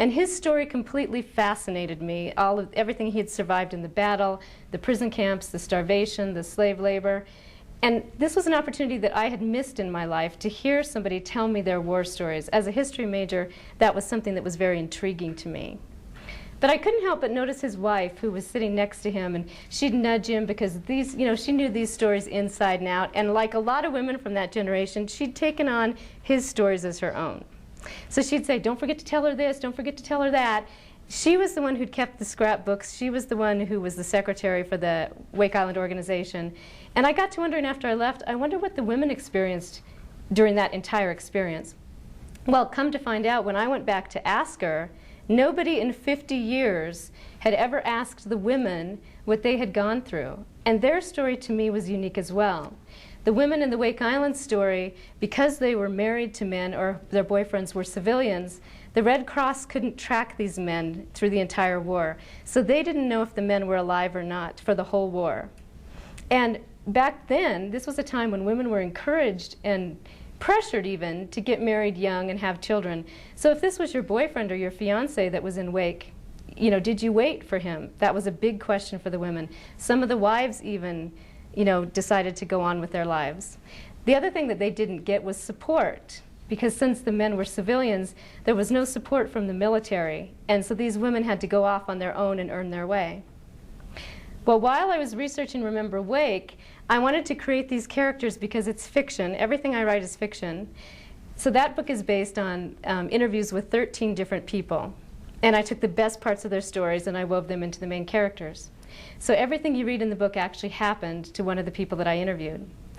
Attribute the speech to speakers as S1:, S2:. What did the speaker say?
S1: And his story completely fascinated me, everything he had survived in the battle, the prison camps, the starvation, the slave labor. And this was an opportunity that I had missed in my life, to hear somebody tell me their war stories. As a history major, that was something that was very intriguing to me. But I couldn't help but notice his wife, who was sitting next to him, and she'd nudge him because these, she knew these stories inside and out. And like a lot of women from that generation, she'd taken on his stories as her own. So she'd say, don't forget to tell her this, don't forget to tell her that. She was the one who'd kept the scrapbooks. She was the one who was the secretary for the Wake Island organization. And I got to wondering after I left, I wonder what the women experienced during that entire experience. Well, come to find out, when I went back to ask her, nobody in 50 years had ever asked the women what they had gone through. And their story to me was unique as well. The women in the Wake Island story, because they were married to men or their boyfriends were civilians, the Red Cross couldn't track these men through the entire war. So they didn't know if the men were alive or not for the whole war. And back then, this was a time when women were encouraged and pressured even to get married young and have children. So if this was your boyfriend or your fiance that was in Wake, did you wait for him? That was a big question for the women. Some of the wives even, decided to go on with their lives. The other thing that they didn't get was support, because since the men were civilians, there was no support from the military. And so these women had to go off on their own and earn their way. Well, while I was researching Remember Wake, I wanted to create these characters because it's fiction. Everything I write is fiction. So that book is based on interviews with 13 different people. And I took the best parts of their stories and I wove them into the main characters. So everything you read in the book actually happened to one of the people that I interviewed.